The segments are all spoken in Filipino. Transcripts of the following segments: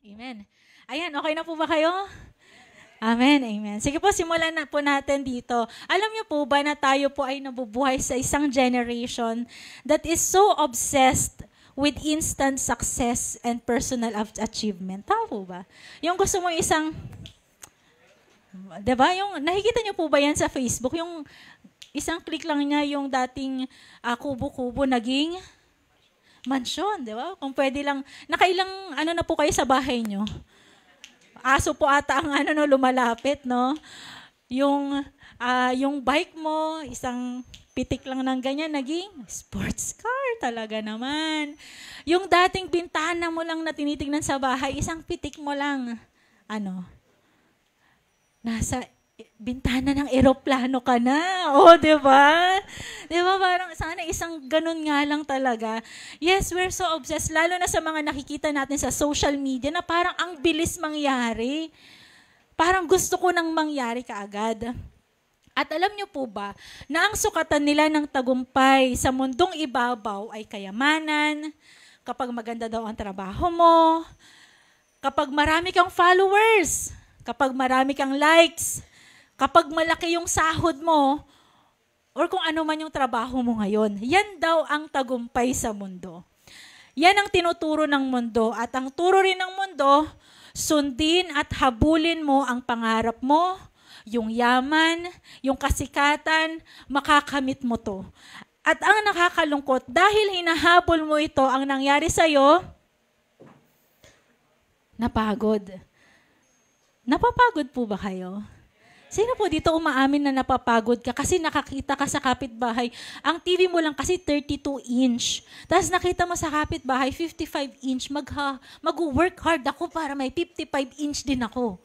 Amen. Ayan, okay na po ba kayo? Amen, amen. Sige po, simulan na po natin dito. Alam niyo po ba na tayo po ay nabubuhay sa isang generation that is so obsessed with instant success and personal achievement. Tama po ba? Yung gusto mo isang, 'di ba? Yung nakikita niyo po ba yan sa Facebook? Yung isang click lang niya yung dating kubo-kubo naging mansyon, 'di ba? Kung pwede lang, nakailang na po kayo sa bahay niyo? Aso po ata ang lumalapit, no? Yung bike mo, isang pitik lang ng ganyan, naging sports car talaga naman. Yung dating bintana mo lang na tinitingnan sa bahay, isang pitik mo lang, nasa bintana ng eroplano ka na. Oh, di ba? Di ba parang sana isang ganun nga lang talaga. Yes, we're so obsessed, lalo na sa mga nakikita natin sa social media na parang ang bilis mangyari. Parang gusto ko nang mangyari kaagad. At alam niyo po ba na ang sukatan nila ng tagumpay sa mundong ibabaw ay kayamanan, kapag maganda daw ang trabaho mo, kapag marami kang followers, kapag marami kang likes, kapag malaki yung sahod mo, or kung ano man yung trabaho mo ngayon, yan daw ang tagumpay sa mundo. Yan ang tinuturo ng mundo. At ang turo rin ng mundo, sundin at habulin mo ang pangarap mo, yung yaman, yung kasikatan, makakamit mo to. At ang nakakalungkot, dahil hinahabol mo ito, ang nangyari sa'yo, napagod. Napapagod po ba kayo? Sino po dito umaamin na napapagod ka kasi nakakita ka sa kapitbahay? Ang TV mo lang kasi 32-inch. Tapos nakita mo sa kapitbahay 55-inch. Mag-work hard ako para may 55-inch din ako.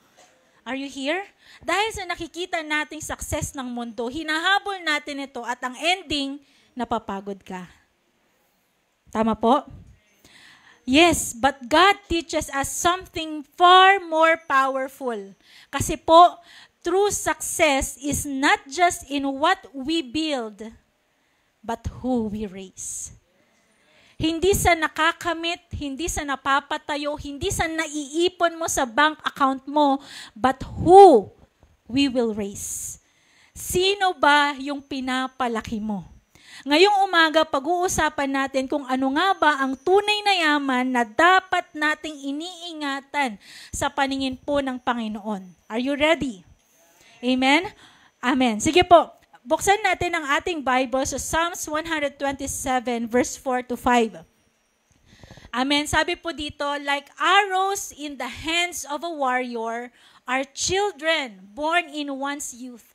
Are you here? Dahil sa nakikita nating success ng mundo, hinahabol natin ito at ang ending, napapagod ka. Tama po? Yes, but God teaches us something far more powerful. Kasi po, true success is not just in what we build, but who we raise. Hindi sa nakakamit, hindi sa napapatayo, hindi sa naiipon mo sa bank account mo, but who we will raise. Sino ba yung pinapalaki mo? Ngayong umaga, pag-uusapan natin kung ano nga ba ang tunay na yaman na dapat nating iniingatan sa paningin po ng Panginoon. Are you ready? Amen? Amen. Sige po, buksan natin ang ating Bible sa Psalms 127 verse 4 to 5. Amen. Sabi po dito, like arrows in the hands of a warrior are children born in one's youth.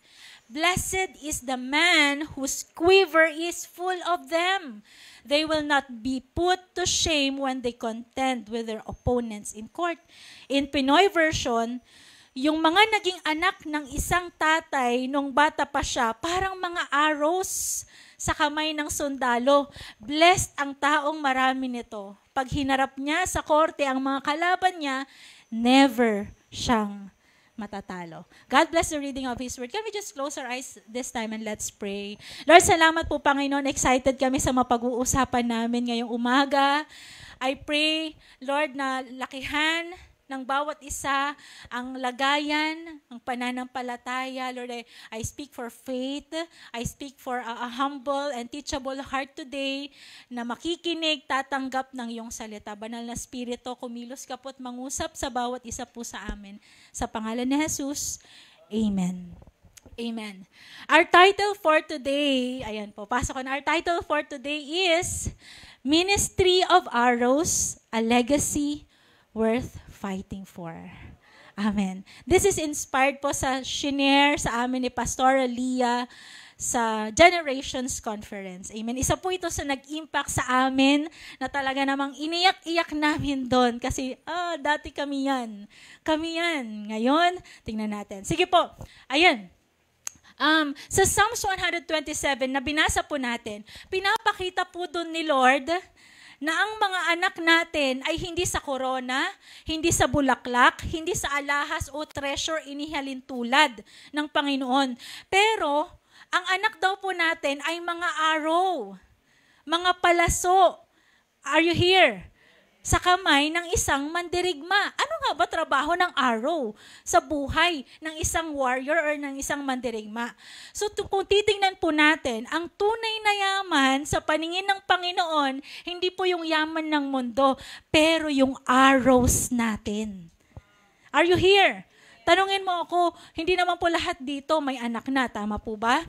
Blessed is the man whose quiver is full of them. They will not be put to shame when they contend with their opponents in court. In Pinoy version, yung mga naging anak ng isang tatay nung bata pa siya, parang mga arrows sa kamay ng sundalo. Blessed ang taong marami nito. Pag hinarap niya sa korte ang mga kalaban niya, never siyang matatalo. God bless the reading of His Word. Can we just close our eyes this time and let's pray. Lord, salamat po Panginoon. Excited kami sa mapag-uusapan namin ngayong umaga. I pray, Lord, na lakihan ng bawat isa ang lagayan, ang pananampalataya. Lord, I speak for faith. I speak for a humble and teachable heart today na makikinig, tatanggap ng iyong salita. Banal na Espiritu, kumilos ka po at mangusap sa bawat isa po sa amin. Sa pangalan ni Jesus, Amen. Amen. Our title for today, ayan po, pasok ko na. Our title for today is Ministry of Arrows, a Legacy Worth Fighting for. Amen. This is inspired po sa shinare sa amin ni Pastor Leah sa Generations Conference. Amen. Isa po ito sa nag-impact sa amin na talaga namang iniyak-iyak namin doon kasi dati kami yan. Kami yan. Ngayon, tingnan natin. Sige po. Ayan. Sa Psalms 127 na binasa po natin, pinapakita po doon ni Lord na ang mga anak natin ay hindi sa korona, hindi sa bulaklak, hindi sa alahas o treasure inihalin tulad ng Panginoon. Pero, ang anak daw po natin ay mga arrow, mga palaso. Are you here? sa kamay ng isang mandirigma. Ano nga ba trabaho ng arrow sa buhay ng isang warrior or ng isang mandirigma? So kung titingnan po natin, ang tunay na yaman sa paningin ng Panginoon, hindi po yung yaman ng mundo, pero yung arrows natin. Are you here? Tanungin mo ako, hindi naman po lahat dito may anak na, tama po ba?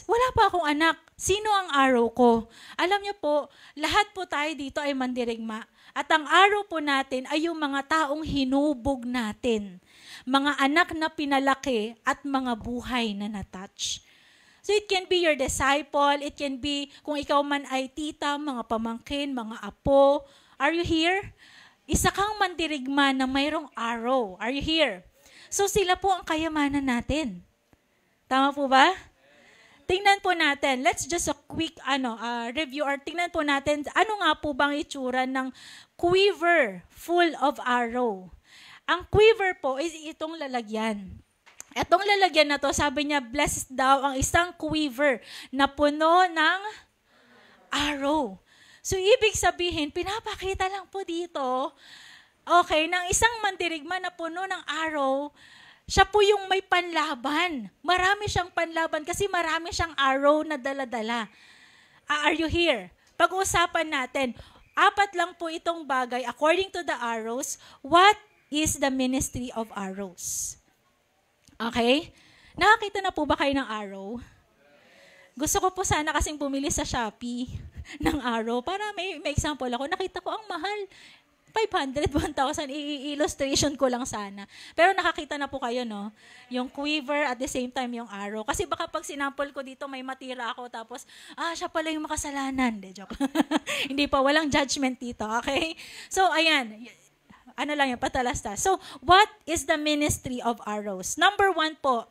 Wala pa akong anak. Sino ang arrow ko? Alam niyo po, lahat po tayo dito ay mandirigma. At ang arrow po natin ay yung mga taong hinubog natin. Mga anak na pinalaki at mga buhay na natouch. So it can be your disciple, it can be kung ikaw man ay tita, mga pamangkin, mga apo. Are you here? Isa kang mandirigma na mayroong arrow. Are you here? So sila po ang kayamanan natin. Tama po ba? Tingnan po natin, let's just a quick review or tingnan po natin ano nga po bang itsura ng quiver full of arrow. Ang quiver po is itong lalagyan. Itong lalagyan na to, sabi niya, blessed daw ang isang quiver na puno ng arrow. So ibig sabihin, pinapakita lang po dito, okay, ng isang mandirigma na puno ng arrow, siya po yung may panlaban. Marami siyang panlaban kasi marami siyang arrow na dala-dala. Are you here? Pag-uusapan natin, 4 lang po itong bagay. According to the arrows, what is the ministry of arrows? Okay? Nakakita na po ba kayo ng arrow? Gusto ko po sana kasing bumili sa Shopee ng arrow para may example ako. Nakita ko ang mahal. 500, 1,000, i-illustration ko lang sana. Pero nakakita na po kayo, no? Yung quiver at the same time yung arrow. Kasi baka pag sinample ko dito, may matira ako, tapos, siya pala yung makasalanan. De, joke. Hindi pa, walang judgment dito, okay? So, ayan. Ano lang yung patalastas. So, what is the ministry of arrows? Number 1 po,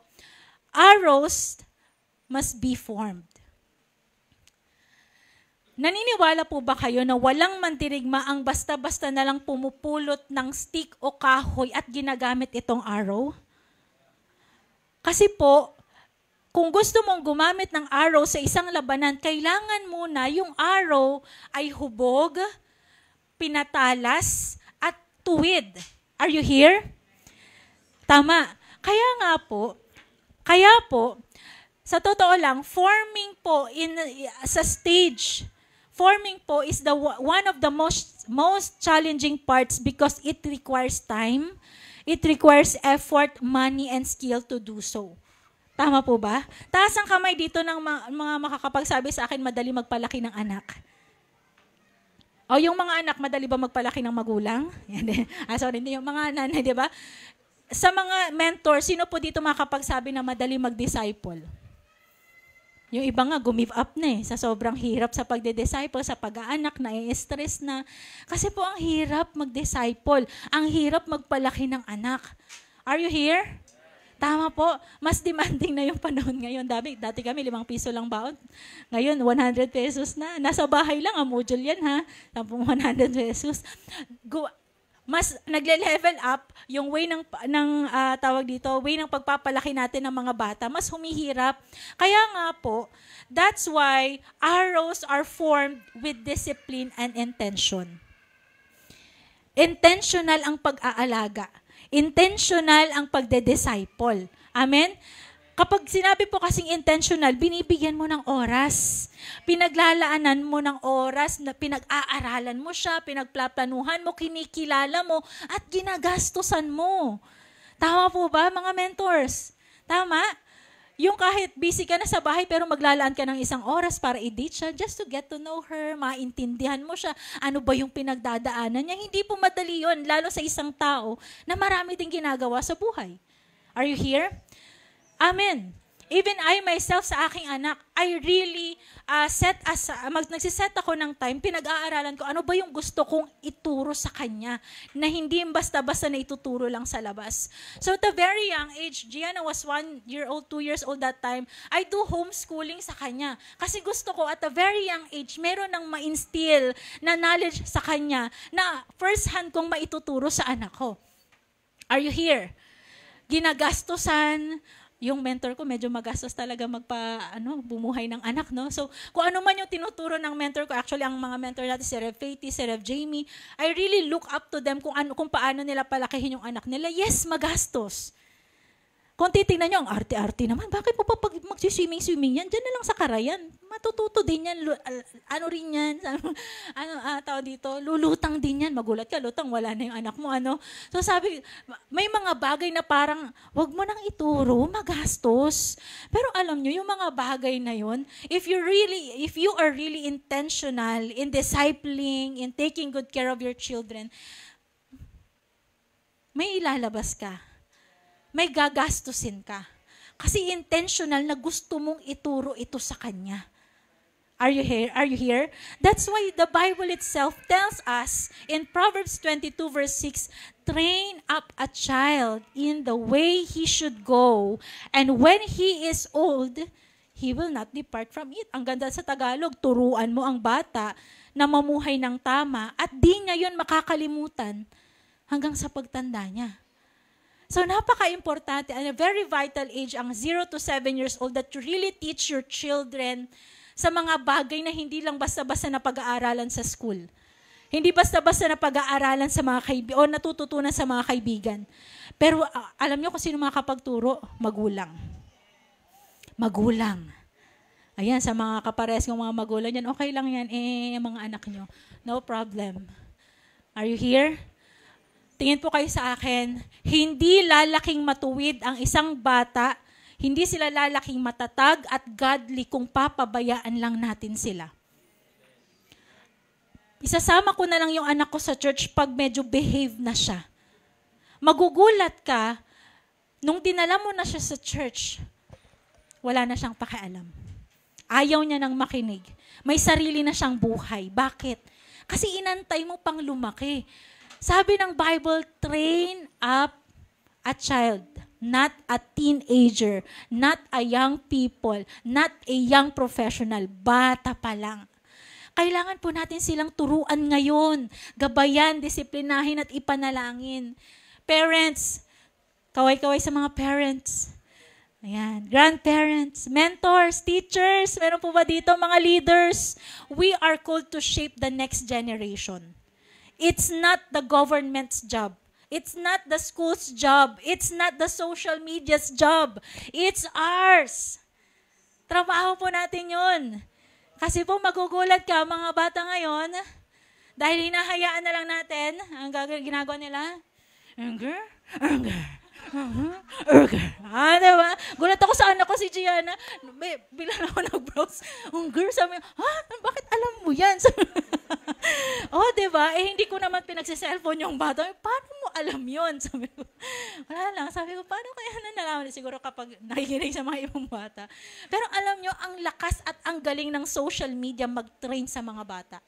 arrows must be formed. Naniniwala po ba kayo na walang mandirigma ang basta-basta na lang pumupulot ng stick o kahoy at ginagamit itong arrow? Kasi po, kung gusto mong gumamit ng arrow sa isang labanan, kailangan muna yung arrow ay hubog, pinatalas, at tuwid. Are you here? Tama. Kaya po, sa totoo lang, forming po sa stage, forming po is one of the most challenging parts because it requires time, it requires effort, money, and skill to do so. Tama po ba? Taas ang kamay dito ng mga makakapagsabi sa akin, madali magpalaki ng anak. O yung mga anak, madali ba magpalaki ng magulang? Sorry, hindi yung mga nanay, di ba? Sa mga mentor, sino po dito makakapagsabi na madali mag-disciple? Yung iba nga, give up na sa sobrang hirap sa pagde-disciple, sa pag-aanak, na-stress na. Kasi po ang hirap mag-disciple. Ang hirap magpalaki ng anak. Are you here? Tama po. Mas demanding na yung panahon ngayon. Dati kami, 5 piso lang baon. Ngayon, 100 pesos na. Nasa bahay lang, ang module yan ha. 100 pesos. Mas nagle-level up yung way ng way ng pagpapalaki natin ng mga bata, mas humihirap. Kaya nga po, that's why arrows are formed with discipline and intention. Intentional ang pag-aalaga. Intentional ang pagde-disciple. Amen? Kapag sinabi po kasing intentional, binibigyan mo ng oras. Pinaglalaanan mo ng oras, na pinag-aaralan mo siya, pinagplaplanuhan mo, kinikilala mo, at ginagastusan mo. Tama po ba, mga mentors? Tama? Yung kahit busy ka na sa bahay, pero maglalaan ka ng 1 oras para i-date siya, just to get to know her, maintindihan mo siya, ano ba yung pinagdadaanan niya. Hindi po madali yun, lalo sa isang tao na marami ding ginagawa sa buhay. Are you here? Amen. Even I myself sa aking anak, I really nagsiset ako ng time, pinag-aaralan ko ano ba yung gusto kong ituro sa kanya na hindi basta-basta na ituturo lang sa labas. So at a very young age, Gianna was 1 year old, 2 years old that time, I do homeschooling sa kanya. Kasi gusto ko at a very young age, meron nang ma-instill na knowledge sa kanya na first hand kong maituturo sa anak ko. Are you here? Ginagastusan, yung mentor ko medyo magastos talaga bumuhay ng anak, no? So, kung ano man yung tinuturo ng mentor ko, actually ang mga mentor natin si Rev Faithy, si Rev Jamie, I really look up to them kung paano nila palakihin yung anak nila. Yes, magastos. Kung titingnan nyo, ang arte-arte naman, bakit mo pa pag magsiswimming-swimming yan? Diyan na lang sa Karayan. Matututo din yan. Ano rin yan? Tao dito, lulutang din yan. Magulat ka, lutang, wala na yung anak mo. So sabi, may mga bagay na parang, wag mo nang ituro, magastos. Pero alam nyo, yung mga bagay na yun, if you are really intentional in discipling, in taking good care of your children, may ilalabas ka. May gagastusin ka. Kasi intentional na gusto mong ituro ito sa kanya. Are you here? Are you here? That's why the Bible itself tells us in Proverbs 22 verse 6, train up a child in the way he should go, and when he is old, he will not depart from it. Ang ganda sa Tagalog, turuan mo ang bata na mamuhay ng tama at di niya yun makakalimutan hanggang sa pagtanda niya. So napaka-importante, and a very vital age, ang 0 to 7 years old, that you really teach your children sa mga bagay na hindi lang basta-basta na pag-aaralan sa school. Hindi basta-basta na pag-aaralan sa mga kaibigan, o natututunan sa mga kaibigan. Pero alam niyo kung sino makakapagturo? Magulang. Magulang. Ayan, sa mga kapares ng mga magulang yan, okay lang yan, mga anak niyo. No problem. Are you here? Tingin po kayo sa akin, hindi lalaking matuwid ang isang bata, hindi sila lalaking matatag at godly kung papabayaan lang natin sila. Isasama ko na lang yung anak ko sa church pag medyo behave na siya. Magugulat ka, nung dinala mo na siya sa church, wala na siyang pakialam. Ayaw niya nang makinig. May sarili na siyang buhay. Bakit? Kasi inantay mo pang lumaki. Sabi ng Bible, train up a child, not a teenager, not a young people, not a young professional, bata pa lang. Kailangan po natin silang turuan ngayon, gabayan, disiplinahin at ipanalangin. Parents, kaway-kaway sa mga parents. Ayan, grandparents, mentors, teachers, meron po ba dito mga leaders? We are called to shape the next generation. It's not the government's job. It's not the school's job. It's not the social media's job. It's ours. Trabaho po natin yun. Kasi po magugulat ka, mga bata ngayon, dahil hinahayaan na lang natin, ang ginagawa nila, diba? Diba? Gulat ako sa anak ko si Gianna. Bilang ako nag-browse. Sabi niya, bakit alam mo yan? Diba? Hindi ko naman pinagsiselfone yung bata. Paano mo alam yun? Sabi ko, wala lang. Sabi ko, paano kaya nalaman? Siguro kapag nakikinig sa mga ibang bata. Pero alam nyo, ang lakas at ang galing ng social media mag-train sa mga bata.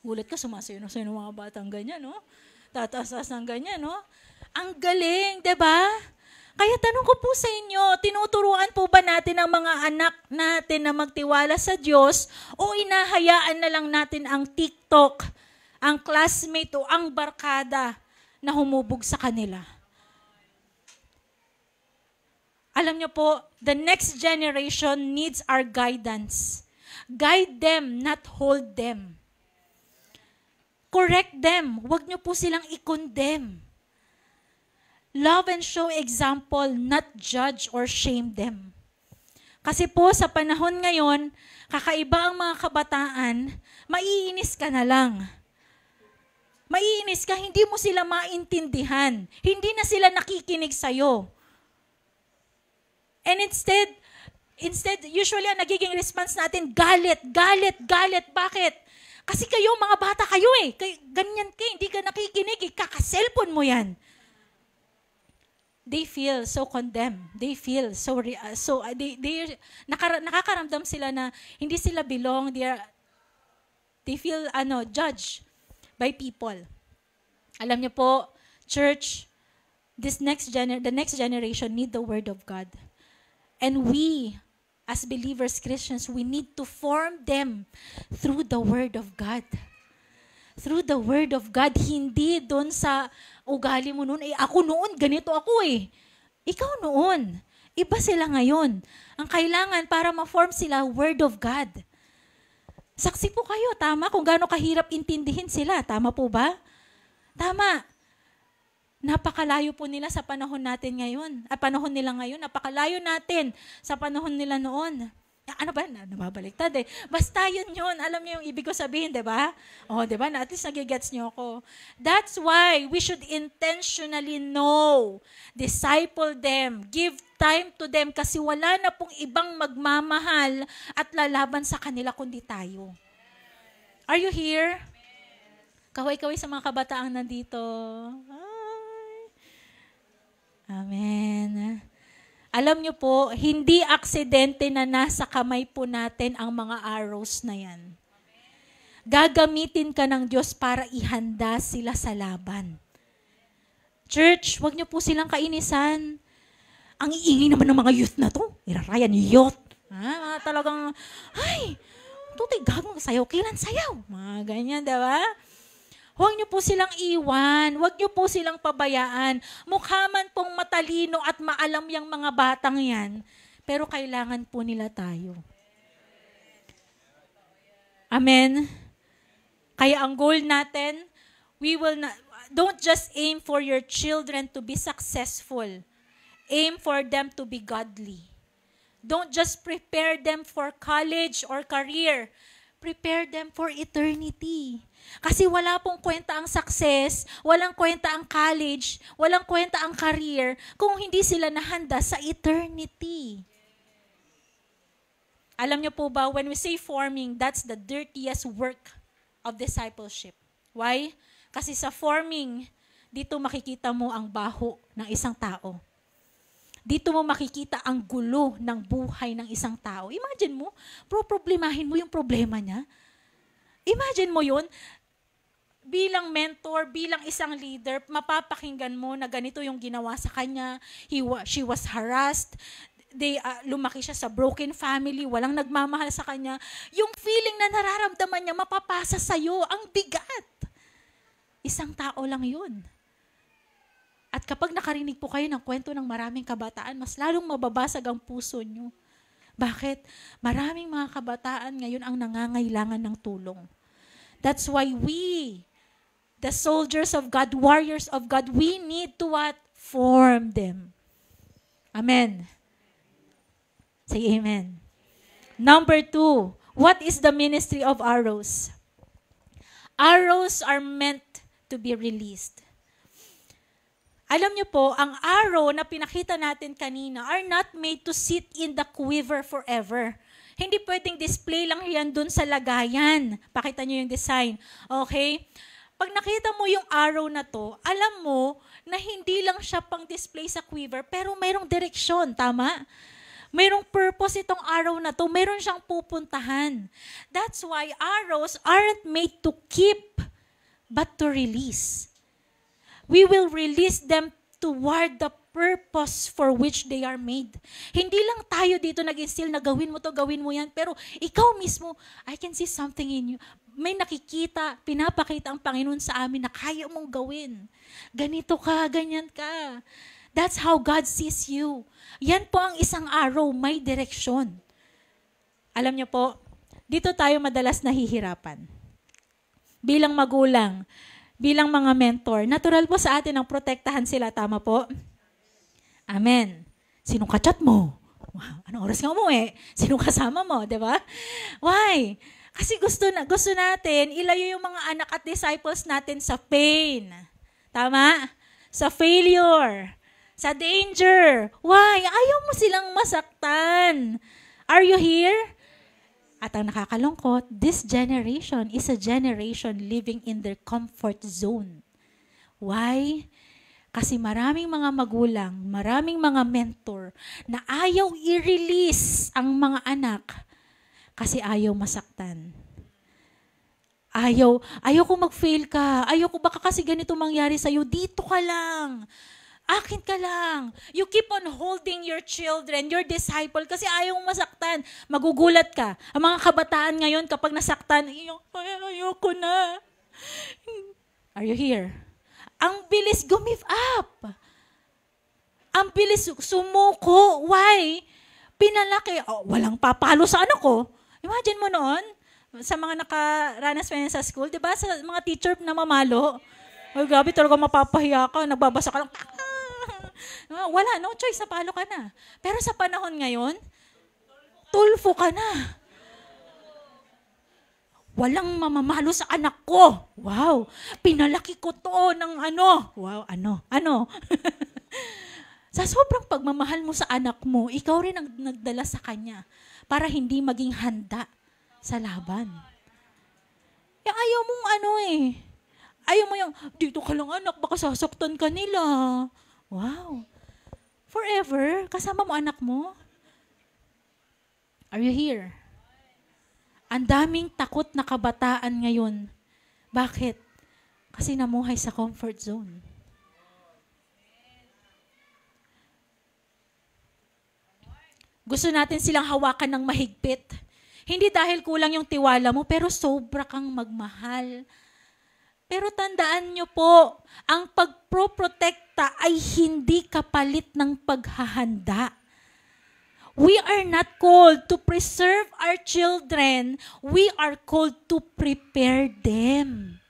Gulat ka, sumasayo ng mga batang ganyan, no? Tataas-taas ng ganyan, no? Ang galing, diba? Kaya tanong ko po sa inyo, tinuturuan po ba natin ang mga anak natin na magtiwala sa Diyos o inahayaan na lang natin ang TikTok, ang classmate o ang barkada na humubog sa kanila? Alam niyo po, the next generation needs our guidance. Guide them, not hold them. Correct them. Huwag niyo po silang i-condemn. Love and show example, not judge or shame them. Kasi po sa panahon ngayon, kakaiba ang mga kabataan, maiinis ka na lang. Maiinis ka, hindi mo sila maintindihan. Hindi na sila nakikinig sa'yo. And instead, usually ang nagiging response natin, galit. Bakit? Kasi kayo, mga bata kayo eh. Ganyan kayo, hindi ka nakikinig, kaka-cellphone mo yan. They feel so condemned. They feel nakakaramdam sila na hindi sila belong. They feel judged by people. Alam niyo po, church, the next generation need the word of God. And we, as believers, Christians, we need to form them through the word of God. Through the word of God, hindi doon sa ugali mo noon, ako noon, ganito ako eh. Ikaw noon. Iba sila ngayon. Ang kailangan para ma-form sila, Word of God. Saksi po kayo, tama? Kung gaano kahirap intindihin sila. Tama po ba? Tama. Napakalayo po nila sa panahon natin ngayon. Panahon nila ngayon, napakalayo natin sa panahon nila noon. Ano ba? Nababaliktad eh. Basta yun. Alam niyo yung ibig ko sabihin, di ba? Di ba? At least nagigets niyo ako. That's why we should intentionally know, disciple them, give time to them kasi wala na pong ibang magmamahal at lalaban sa kanila kundi tayo. Are you here? Kaway-kaway sa mga kabataang nandito. Amen. Alam niyo po, hindi aksidente na nasa kamay po natin ang mga arrows na yan. Gagamitin ka ng Diyos para ihanda sila sa laban. Church, wag niyo po silang kainisan. Ang iingay naman ng mga youth na to. Iraraya ni youth. Mga talagang, ay, tutoy gagawin sayaw, kailan sayaw? Mga ganyan, diba? Huwag niyo po silang iwan. Huwag niyo po silang pabayaan. Mukha man pong matalino at maalam yung mga batang yan, pero kailangan po nila tayo. Amen? Kaya ang goal natin, don't just aim for your children to be successful. Aim for them to be godly. Don't just prepare them for college or career. Prepare them for eternity. Kasi wala pong kwenta ang success, walang kwenta ang college, walang kwenta ang career kung hindi sila nahanda sa eternity. Alam niyo po ba, when we say forming, that's the dirtiest work of discipleship. Why? Kasi sa forming, dito makikita mo ang baho ng isang tao. Dito mo makikita ang gulo ng buhay ng isang tao. Imagine mo, problemahin mo yung problema niya. Imagine mo yun, bilang mentor, bilang isang leader, mapapakinggan mo na ganito yung ginawa sa kanya. She was harassed. Lumaki siya sa broken family, walang nagmamahal sa kanya. Yung feeling na nararamdaman niya, mapapasa sa'yo. Ang bigat. Isang tao lang yun. At kapag nakarinig po kayo ng kwento ng maraming kabataan, mas lalong mababasag ang puso nyo. Bakit? Maraming mga kabataan ngayon ang nangangailangan ng tulong. That's why we, the soldiers of God, warriors of God, we need to what? Form them. Amen. Say amen. Number 2, what is the ministry of arrows? Arrows are meant to be released. Alam niyo po, ang arrow na pinakita natin kanina are not made to sit in the quiver forever. Hindi pwedeng display lang yan dun sa lagayan. Pakita niyo yung design. Okay? Pag nakita mo yung arrow na to, alam mo na hindi lang siya pang display sa quiver, pero mayroong direksyon, tama? Mayroong purpose itong arrow na to. Mayroon siyang pupuntahan. That's why arrows aren't made to keep, but to release. We will release them toward the purpose for which they are made. Hindi lang tayo dito nag-instill na gawin mo to, gawin mo yan, pero ikaw mismo, I can see something in you. May nakikita, pinapakita ang Panginoon sa amin na kaya mong gawin. Ganito ka, ganyan ka. That's how God sees you. Yan po ang isang arrow, may direksyon. Alam niyo po, dito tayo madalas nahihirapan. Bilang magulang, bilang mga mentor, natural po sa atin ang protektahan sila. Tama po? Amen. Sinong kachat mo? Wow, anong oras ka umuwi? Sinong kasama mo? Diba? Why? Kasi gusto natin ilayo yung mga anak at disciples natin sa pain. Tama? Sa failure. Sa danger. Why? Ayaw mo silang masaktan. Are you here? At ang nakakalungkot, this generation is a generation living in their comfort zone. Why? Kasi maraming mga magulang, maraming mga mentor na ayaw i-release ang mga anak kasi ayaw masaktan. Ayaw ko mag-fail ka. Ayaw ko baka kasi ganito mangyari sa'yo. Dito ka lang. Akin ka lang. You keep on holding your children, your disciple, kasi ayaw mong masaktan. Magugulat ka. Ang mga kabataan ngayon, kapag nasaktan, ayoko na. Are you here? Ang bilis give up. Ang mabilis sumuko. Why? Pinalaki. Oh, walang papalo sa anak ko. Imagine mo noon, sa mga nakaranas pa yan sa school, di ba? Sa mga teacher na mamalo. Ay, grabe talaga mapapahiya ka. Nagbabasa ka lang. Wala, no choice. Napalo ka na. Pero sa panahon ngayon, tulfo ka na. Walang mamamalo sa anak ko. Wow. Pinalaki ko to ng ano. Wow, ano? Sa sobrang pagmamahal mo sa anak mo, ikaw rin ang nagdala sa kanya para hindi maging handa sa laban. Ayaw mong ayaw mo yung, dito ka lang anak, baka sasaktan ka nila. Wow. Forever, kasama mo anak mo. Are you here? Ang daming takot na kabataan ngayon. Bakit? Kasi namuhay sa comfort zone. Gusto natin silang hawakan ng mahigpit. Hindi dahil kulang yung tiwala mo, pero sobra kang magmahal. Pero tandaan nyo po, ang pagproprotekta ay hindi kapalit ng paghahanda. We are not called to preserve our children. We are called to prepare them.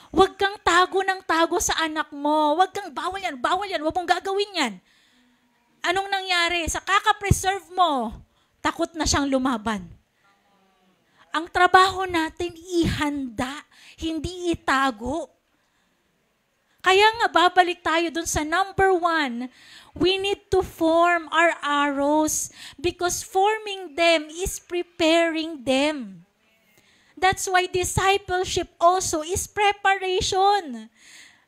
Huwag kang tago ng tago sa anak mo. Huwag kang, bawal yan. Huwag mong gagawin yan. Anong nangyari? Sa kaka-preserve mo, takot na siyang lumaban. Ang trabaho natin, ihanda, hindi itago. Kaya nga, babalik tayo dun sa number 1. We need to form our arrows because forming them is preparing them. That's why discipleship also is preparation.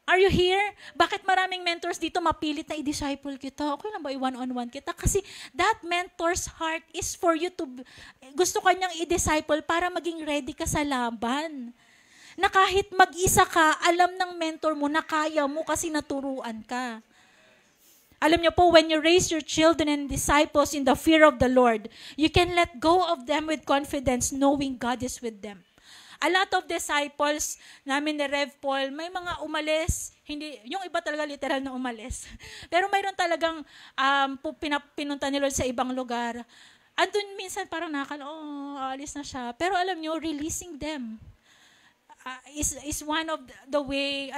Are you here? Bakit maraming mentors dito mapilit na i-disciple kita? Okay lang ba i-one-on-one kita? Kasi that mentor's heart is for you to, gusto kanyang i-disciple para maging ready ka sa laban. Na kahit mag-isa ka, alam ng mentor mo na kaya mo kasi naturuan ka. Alam niyo po, when you raise your children and disciples in the fear of the Lord, you can let go of them with confidence knowing God is with them. A lot of disciples namin ni Rev Paul, may mga umalis, hindi, yung iba talaga literal na umalis. Pero mayroon talagang pinunta ni Lord sa ibang lugar. Andun minsan parang alis na siya. Pero alam niyo, releasing them. Is one of the way,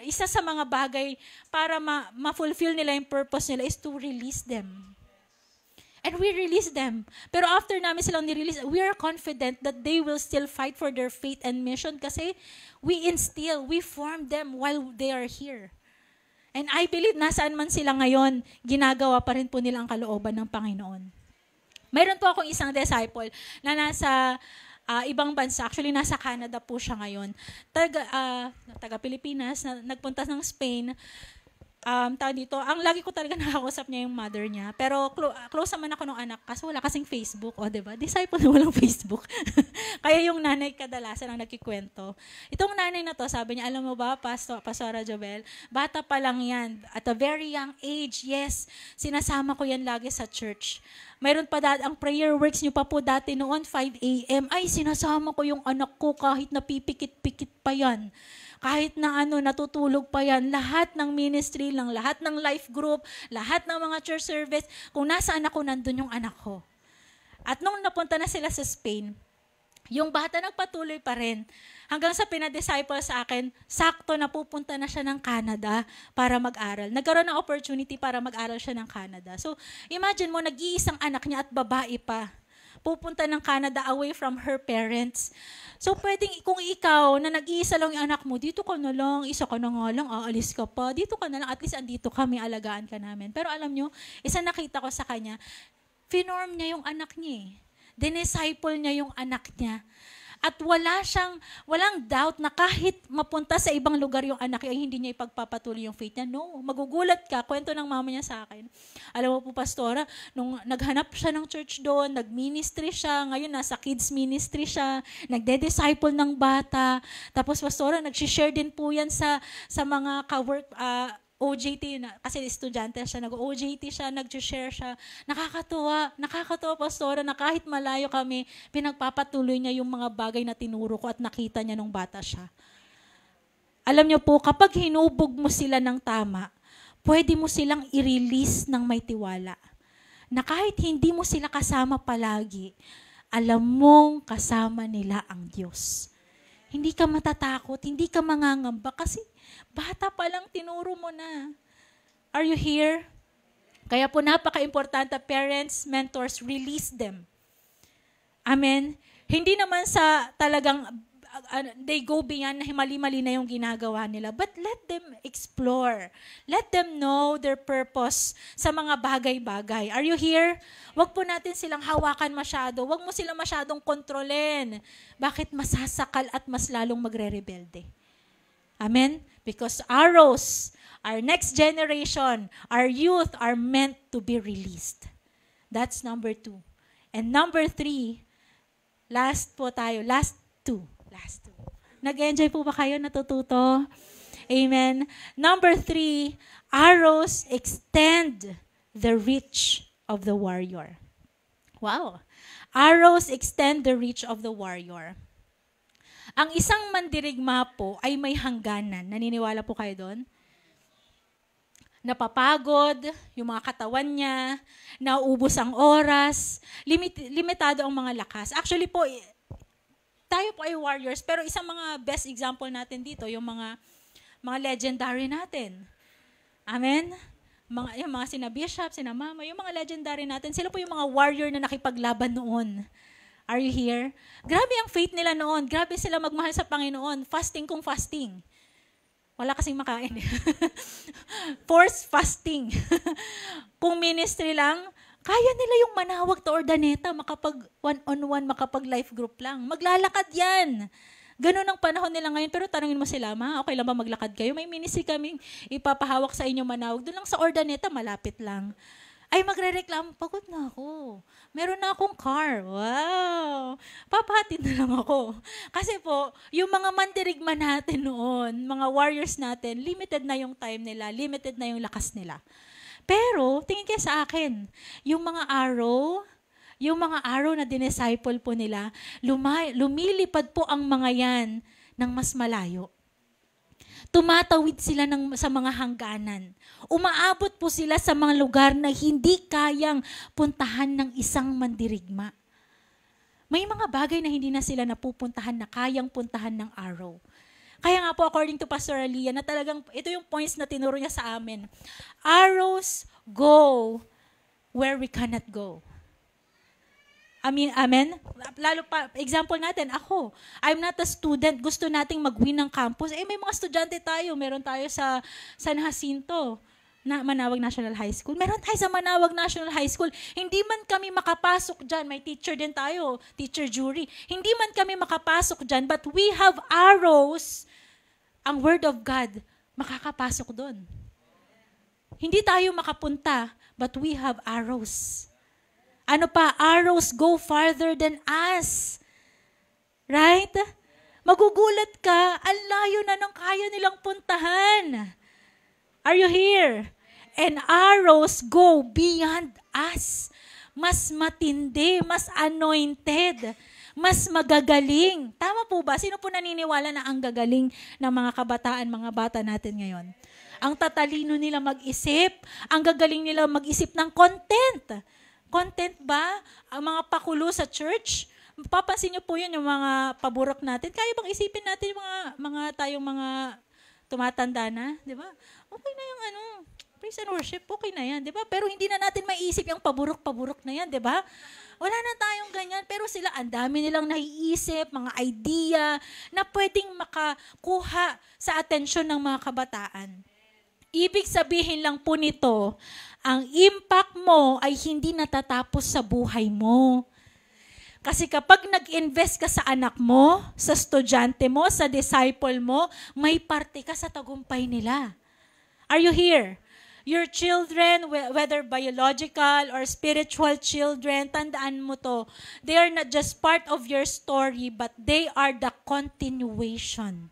isa sa mga bagay para ma-fulfill nila yung purpose nila is to release them. And we release them. Pero after namin silang ni-release, we are confident that they will still fight for their faith and mission kasi we form them while they are here. And I believe nasaan man sila ngayon, ginagawa pa rin po nila ang kalooban ng Panginoon. Mayroon po akong isang disciple na nasa ibang bansa. Actually, nasa Canada po siya ngayon. Taga Pilipinas, nagpunta ng Spain. Tao dito, ang lagi ko talaga nakakausap niya yung mother niya. Pero close naman ako ng anak kasi wala kasing Facebook. O, diba? Disciple na walang Facebook. Kaya yung nanay kadalasan ang nagkikwento. Itong nanay na to, sabi niya, alam mo ba, Pastora Jobel, bata pa lang yan. At a very young age, yes, sinasama ko yan lagi sa church. Mayroon pa ang prayer works niyo pa po dati noon, 5 a.m. Ay, sinasama ko yung anak ko kahit napipikit-pikit pa yan. Kahit na natutulog pa yan, lahat ng ministry lang, lahat ng life group, lahat ng mga church service, kung nasaan ako, nandun yung anak ko. At nung napunta na sila sa Spain, yung bata nagpatuloy pa rin. Hanggang sa pinadisciple sa akin, sakto na pupunta na siya ng Canada para mag-aral. Nagkaroon ng opportunity para mag-aral siya ng Canada. So, imagine mo, nag-iisang anak niya at babae pa. Pupunta ng Canada away from her parents. So, pwedeng kung ikaw na nag-iisa lang yung anak mo, dito ka na lang, isa ka na nga lang, aalis ka pa, dito ka na lang, at least andito kami, alagaan ka namin. Pero alam nyo, isa nakita ko sa kanya, finorm niya yung anak niya. Dinisciple niya yung anak niya. At walang doubt na kahit mapunta sa ibang lugar yung anak ay hindi niya ipagpapatuloy yung faith niya. No, magugulat ka. Kwento ng mama niya sa akin. Alam mo po, Pastora, nung naghanap siya ng church doon, nag-ministry siya, ngayon nasa kids ministry siya, nagde-disciple ng bata. Tapos, Pastora, nag-share din po yan sa mga ka-work, OJT, kasi estudyante siya, nag-OJT siya, nag-share siya. Nakakatuwa, Pastora, na kahit malayo kami, pinagpapatuloy niya yung mga bagay na tinuro ko at nakita niya nung bata siya. Alam niyo po, kapag hinubog mo sila ng tama, pwede mo silang i-release ng may tiwala. Na kahit hindi mo sila kasama palagi, alam mong kasama nila ang Diyos. Hindi ka matatakot, hindi ka mangangamba kasi bata pa lang tinuro mo na. Are you here? Kaya po napaka-importante, parents, mentors, release them. Amen? Hindi naman sa talagang they go beyond na mali-mali na yung ginagawa nila. But let them explore. Let them know their purpose sa mga bagay-bagay. Are you here? Huwag po natin silang hawakan masyado. Huwag mo silang masyadong kontrolin. Bakit masasakal at mas lalong magre-rebelde? Amen? Because our next generation, our youth are meant to be released. That's number 2. And number 3, last two. Nag-enjoy po ba kayo? Natututo? Amen. Number 3, arrows extend the reach of the warrior. Wow. Arrows extend the reach of the warrior. Ang isang mandirigma po ay may hangganan. Naniniwala po kayo doon? Napapagod, yung mga katawan niya, nauubos ang oras, limitado ang mga lakas. Actually po, tayo po ay warriors, pero isang mga best example natin dito, yung mga legendary natin. Amen? Yung mga sina Bishop, sina Mama, yung mga legendary natin, sila po yung mga warrior na nakipaglaban noon. Are you here? Grabe ang faith nila noon. Grabe sila magmahal sa Panginoon. Fasting kung fasting. Wala kasing makain. Forced fasting. Kung ministry lang, kaya nila yung manawag to Ordaneta, makapag one-on-one, makapag life group lang. Maglalakad yan. Ganun ang panahon nila ngayon. Pero tanungin mo sila, okay lang ba maglakad kayo? May ministry kaming ipapahawak sa inyo manawag. Doon lang sa Ordaneta, malapit lang. Ay, magre-reklamo, pagod na ako. Meron na akong car. Wow! Papahatid na lang ako. Kasi po, yung mga mandirigma natin noon, mga warriors natin, limited na yung time nila, limited na yung lakas nila. Pero, tingin kayo sa akin, yung mga arrow na dinisciple po nila, lumilipad po ang mga yan ng mas malayo. Tumatawid sila sa mga hangganan. Umaabot po sila sa mga lugar na hindi kayang puntahan ng isang mandirigma. May mga bagay na hindi na sila napupuntahan na kayang puntahan ng arrow. Kaya nga po, according to Pastor Aliyah, na talagang, ito yung points na tinuro niya sa amin. Arrows go where we cannot go. Amen? Lalo pa, example natin, ako, I'm not a student, gusto nating mag-win ng campus. May mga estudyante tayo, meron tayo sa San Jacinto, na Manawag National High School. Meron tayo sa Manawag National High School. Hindi man kami makapasok dyan, may teacher din tayo, teacher jury. Hindi man kami makapasok dyan, but we have arrows, ang Word of God, makakapasok doon. Hindi tayo makapunta, but we have arrows. Ano pa? Arrows go farther than us. Right? Magugulat ka, ang layo na ng kaya nilang puntahan. Are you here? And arrows go beyond us. Mas matindi, mas anointed, mas magagaling. Tama po ba? Sino po naniniwala na ang gagaling ng mga kabataan, mga bata natin ngayon? Ang tatalino nila mag-isip, ang gagaling nila mag-isip ng content. Content ba? Ang mga pakulo sa church? Papansin niyo po yun, yung mga paburok natin. Kaya bang isipin natin yung tayong mga tumatanda na? Di ba? Okay na yung praise and worship, okay na yan. Di ba? Pero hindi na natin maiisip yung paburok-paburok na yan. Di ba? Wala na tayong ganyan. Pero sila, ang dami nilang naiisip, mga idea na pwedeng makakuha sa atensyon ng mga kabataan. Ibig sabihin lang po nito, ang impact mo ay hindi natatapos sa buhay mo. Kasi kapag nag-invest ka sa anak mo, sa estudyante mo, sa disciple mo, may parte ka sa tagumpay nila. Are you here? Your children, whether biological or spiritual children, tandaan mo to, they are not just part of your story, but they are the continuation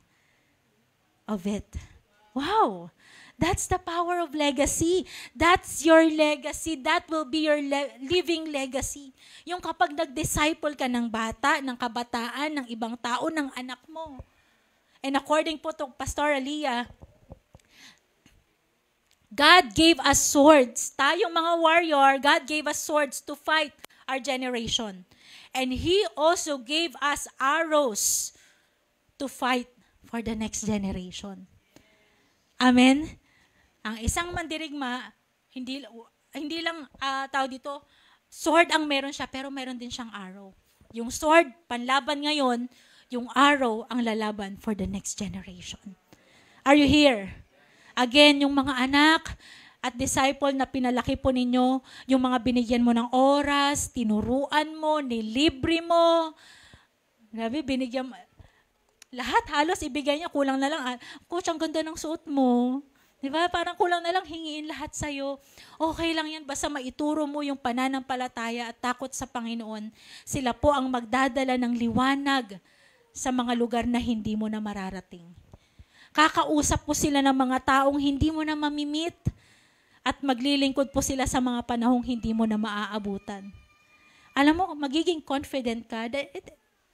of it. Wow! That's the power of legacy. That's your legacy. That will be your living legacy. Yung kapag nag-disciple ka ng bata, ng kabataan, ng ibang tao, ng anak mo. And according po to Pastor Aliyah, God gave us swords. Tayong mga warrior, God gave us swords to fight our generation. And He also gave us arrows to fight for the next generation. Amen? Ang isang mandirigma, hindi lang tao dito, sword ang meron siya, pero meron din siyang arrow. Yung sword, panlaban ngayon, yung arrow ang lalaban for the next generation. Are you here? Again, yung mga anak at disciple na pinalaki po ninyo, yung mga binigyan mo ng oras, tinuruan mo, nilibre mo, grabe, binigyan mo, lahat halos ibigay niya, kulang na lang, Coach, ang ganda ng suot mo. Diba? Parang kulang na lang hingiin lahat sa'yo. Okay lang yan, basta maituro mo yung pananampalataya at takot sa Panginoon. Sila po ang magdadala ng liwanag sa mga lugar na hindi mo na mararating. Kakausap po sila ng mga taong hindi mo na mamimit at maglilingkod po sila sa mga panahong hindi mo na maaabutan. Alam mo, magiging confident ka.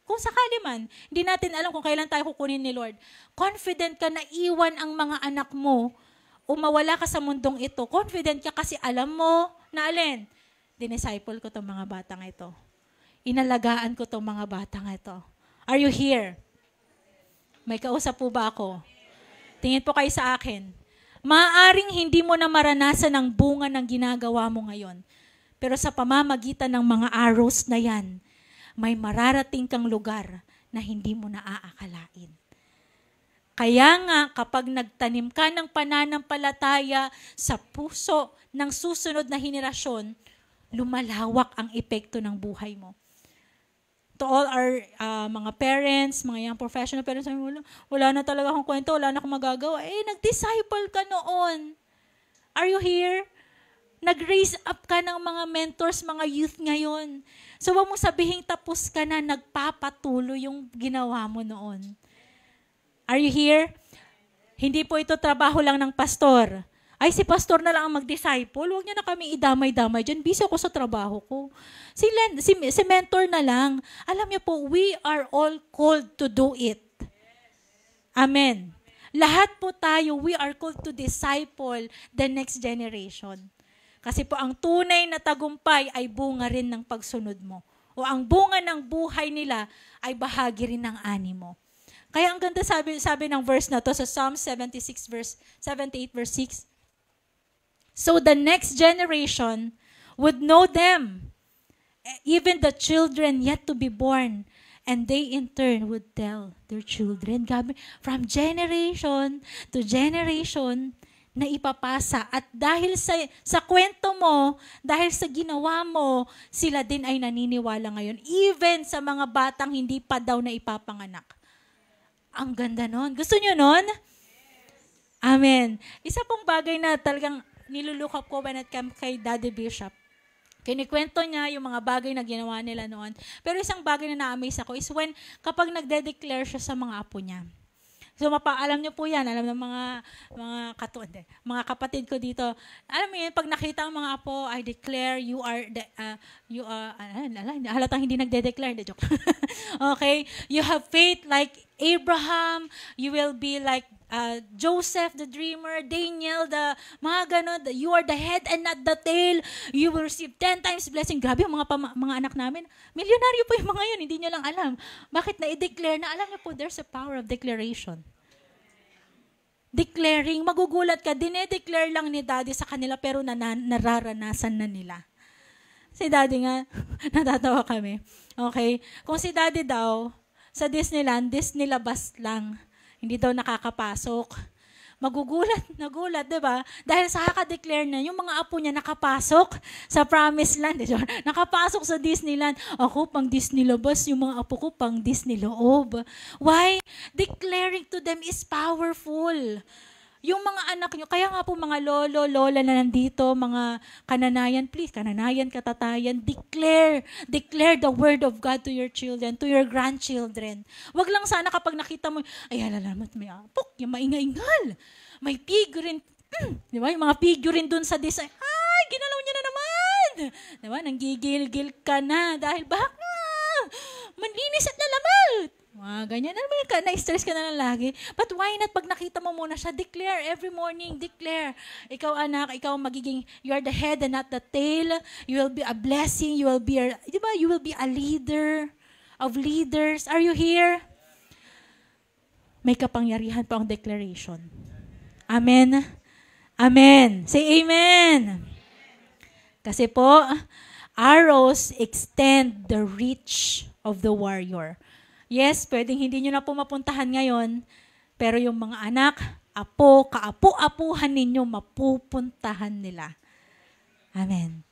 Kung sakali man, hindi natin alam kung kailan tayo kukunin ni Lord. Confident ka na iwan ang mga anak mo o mawala ka sa mundong ito. Confident ka kasi alam mo na alin, dinisciple ko itong mga batang ito. Inalagaan ko itong mga batang ito. Are you here? May kausap po ba ako? Tingin po kayo sa akin. Maaaring hindi mo na maranasan ang bunga ng ginagawa mo ngayon. Pero sa pamamagitan ng mga arrows na yan, may mararating kang lugar na hindi mo na aakalain. Kaya nga, kapag nagtanim ka ng pananampalataya sa puso ng susunod na henerasyon, lumalawak ang epekto ng buhay mo. To all our mga parents, mga young professional parents, wala na talaga akong kwento, wala na akong magagawa. Nag-disciple ka noon. Are you here? Nag-raise up ka ng mga mentors, mga youth ngayon. So, wag mo sabihin tapos ka na, nagpapatuloy yung ginawa mo noon. Are you here? Hindi po ito trabaho lang ng pastor. Ay, si pastor na lang ang mag-disciple. Huwag niyo na kami idamay-damay dyan. Busy ako sa trabaho ko. Si mentor na lang. Alam niyo po, we are all called to do it. Amen. Lahat po tayo, we are called to disciple the next generation. Kasi po ang tunay na tagumpay ay bunga rin ng pagsunod mo. O ang bunga ng buhay nila ay bahagi rin ng ani mo. Kaya ang ganda sabi ng verse na to sa Psalm 78 verse 6. So the next generation would know them, even the children yet to be born, and they in turn would tell their children. From generation to generation na ipapasa. At dahil sa kwento mo, dahil sa ginawa mo, sila din ay naniniwala ngayon. Even sa mga batang hindi pa daw na ipapanganak. Ang ganda nun. Gusto nyo nun? Amen. Isa pong bagay na talagang niluluok ko when it comes kay Daddy Bishop. Kinikwento niya yung mga bagay na ginawa nila noon. Pero isang bagay na na-amaze ako is when kapag nagde-declare siya sa mga apo niya. So alam niyo po yan, alam ng mga kapatid ko dito. Alam mo yun, pag nakita ang mga apo, I declare halatang hindi nagde-declare, joke. Okay? You have faith like Abraham, you will be like Joseph the dreamer, Daniel, the mga ganon, you are the head and not the tail, you will receive 10 times blessing. Grabe yung mga anak namin. Milyonaryo po yung mga yun, hindi nyo lang alam. Bakit na i-declare na? Alam nyo po, there's a power of declaration. Declaring, magugulat ka, dinedeclare lang ni Daddy sa kanila pero nararanasan na nila. Si Daddy nga, natatawa kami. Okay? Kung si Daddy daw, sa Disneyland, Disneylabas lang. Hindi daw nakakapasok. Nagulat, diba? Dahil sa kaka-declare na, yung mga apo niya nakapasok sa Promised Land. Nakapasok sa Disneyland. Ako, pang Disneylabas, yung mga apo ko, pang Disneyloob. Why? Declaring to them is powerful. Yung mga anak nyo, kaya nga po mga lolo, lola na nandito, mga kananayan, please, kananayan, katatayan, declare the word of God to your children, to your grandchildren. Wag lang sana kapag nakita mo, ay, alalamat, may apok, yung maingay-ingal, may figurine, di ba, yung mga figurine dun sa design, ay, ginalaw niya na naman, di ba, nanggigil-gil ka na, dahil baka, manlinis at lalamat. Ganyan. Ano ba na-stress ka na lang lagi? But why not pag nakita mo muna siya, declare every morning, declare. Ikaw anak, ikaw magiging, you are the head and not the tail. You will be a blessing. You will be, di ba? You will be a leader of leaders. Are you here? May kapangyarihan po ang declaration. Amen? Amen. Say amen. Kasi po, arrows extend the reach of the warrior. Yes, pwedeng hindi nyo na po mapuntahan ngayon, pero yung mga anak, apo, kaapu-apuhan ninyo, mapupuntahan nila. Amen.